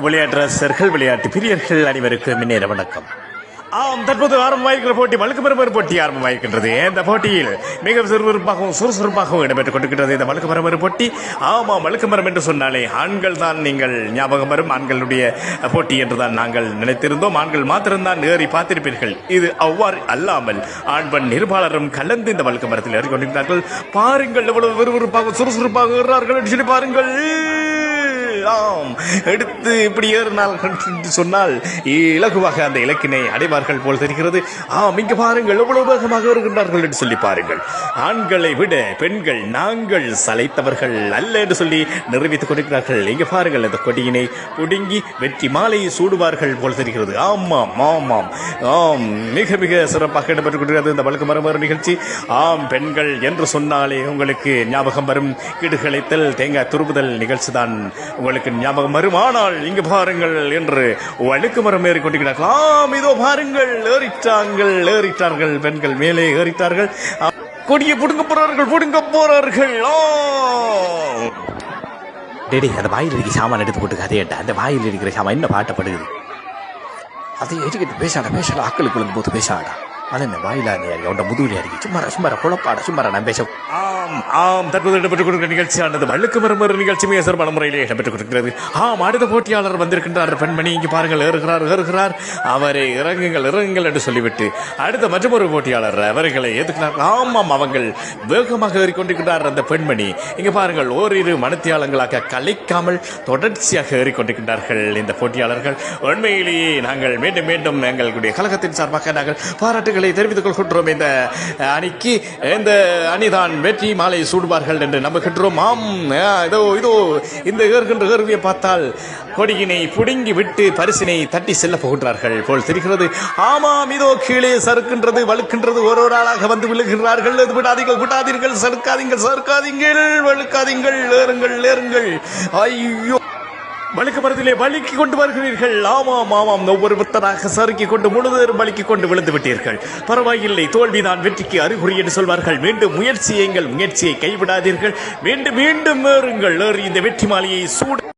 விளையாட்டு ரசிகர்கள், விளையாட்டு பிரியர்கள் அனைவருக்கும் முன்னேற வணக்கம். தற்போது ஆரம்பமாயிருக்கிற போட்டி வழுக்குமரம் போட்டி ஆரம்பமாயிருக்கின்றது. இந்த போட்டியில் மிக சுறுசுறுப்பாகவும் இடம்பெற்றுக் கொண்டிருக்கிறது இந்த வழுக்குமரம் போட்டி. வழுக்குமரம் என்று சொன்னாலே ஆண்கள் தான் நீங்கள் ஞாபகம் வரும். ஆண்களுடைய போட்டி என்றுதான் நாங்கள் நினைத்திருந்தோம். ஆண்கள் மாத்திரம்தான் ஏறி பார்த்திருப்பீர்கள். இது அவ்வாறு அல்லாமல் ஆண் பெண் நிருபாளரும் கலந்து இந்த வழுக்குமரத்தில் ஏறிக்கொண்டிருக்கிறார்கள். பாருங்கள் எவ்வளவு விறுவிறுப்பாக சுறுசுறுப்பாக ஏறார்கள் என்று சொல்லி பாருங்கள். எடுத்து இப்படி ஏறினால் சொன்னால் இலகுவாக அந்த இலக்கினை அடைவார்கள் போல் தெரிகிறது. இங்கு பாருங்கள் எவ்வளவு வேகமாக இருக்கின்றார்கள் என்று சொல்லி பாருங்கள். ஆண்களை விட பெண்கள் நாங்கள் சளைத்தவர்கள் அல்ல என்று சொல்லி நிரூபித்துக் கொண்டிருக்கிறார்கள். இங்கு பாருங்கள் இந்த கொடியினை புடுங்கி வெற்றி மாலையை சூடுவார்கள் போல் தெரிகிறது. மிக மிக சிறப்பாக இடம்பெற்றுக் கொண்டிருக்கிறது இந்த வழுக்குமரம் நிகழ்ச்சி. பெண்கள் என்று சொன்னாலே உங்களுக்கு ஞாபகம் வரும் இடுகளைத்தல், தேங்காய் துருப்புதல் நிகழ்ச்சி தான் உங்களுக்கு ஞாபகம் வரும். ஆனால் இங்கு பாருங்கள் என்று வழுக்குமரம் ஏறிக்கொண்டிருக்கிறார்கள். இதோ பாருங்கள், ஏறிட்டார்கள் பெண்கள், மேலே ஏறிட்டார்கள். கொடியை புடுங்க போறார்கள். டேடி, அந்த வாயில் இருக்கிற சாமான் எடுத்து போட்டு கதையட்டா. அந்த வாயில் இருக்கிற சாமான் என்ன பாட்டப்படுது? அதை எதுக்கிட்டு பேசாட ஆக்களுக்கு போது பேசாடா. என்ன வாயிலான முதுகுலியா இருக்கு. சும்மாரா குழப்பாட சும்மாரா நான் பேச. தற்போது இடம்பெற்றுக் கொடுக்கிற நிகழ்ச்சியானது வழுக்குமரம் நிகழ்ச்சி மிக சிறப்பான முறையிலே இடம்பெற்றுக் கொடுக்கிறது. அடுத்த போட்டியாளர் வந்திருக்கின்றார். பெண்மணி இங்கு பாருங்கள், ஏறுகிறார். அவரை இறங்குங்கள் என்று சொல்லிவிட்டு அடுத்த மற்றொரு போட்டியாளர் அவர்களை ஏற்றுக்கிறார். அவங்கள் வேகமாக ஏறிக்கொண்டிருக்கிறார். அந்த பெண்மணி இங்கு பாருங்கள், ஓரிரு மனத்தியாளங்களாக கலைக்காமல் தொடர்ச்சியாக ஏறிக்கொண்டிருக்கின்றார்கள் இந்த போட்டியாளர்கள். உண்மையிலேயே நாங்கள் மீண்டும் எங்களுடைய கழகத்தின் சார்பாக நாங்கள் பாராட்டுகளை தெரிவித்துக் கொள்கின்றோம். இந்த அணிக்கு இந்த அணிதான் வெற்றி மாலை சூடுவார்கள் என்று நம்புகின்றோம். இதோ இந்த ஏறுகின்ற பார்த்தால் கொடியினை புடுங்கி விட்டு பரிசினை தட்டி செல்ல போகின்றார்கள் போல் தெரிகிறது. இதோ கீழே சறுக்கின்றது, வழுக்கின்றது. ஒரு ஆளாக வந்து விழுகிறார்கள். விடாதீர்கள், சறுக்காதீங்கள், வழுக்காதீங்கள், ஏறுங்கள். ஐயோ, வழுக்குமரத்திலே வழுக்கி கொண்டு வருகிறீர்கள். ஒவ்வொரு புத்தராக சறுக்கி கொண்டு முழுவதும் வழுக்கி கொண்டு விழுந்து விட்டீர்கள். பரவாயில்லை, தோல்விதான் வெற்றிக்கு அறிகுறி என்று சொல்வார்கள். மீண்டும் முயற்சியை கைவிடாதீர்கள். மீண்டும் ஏறுங்கள். இந்த வெற்றி மாலையை சூடு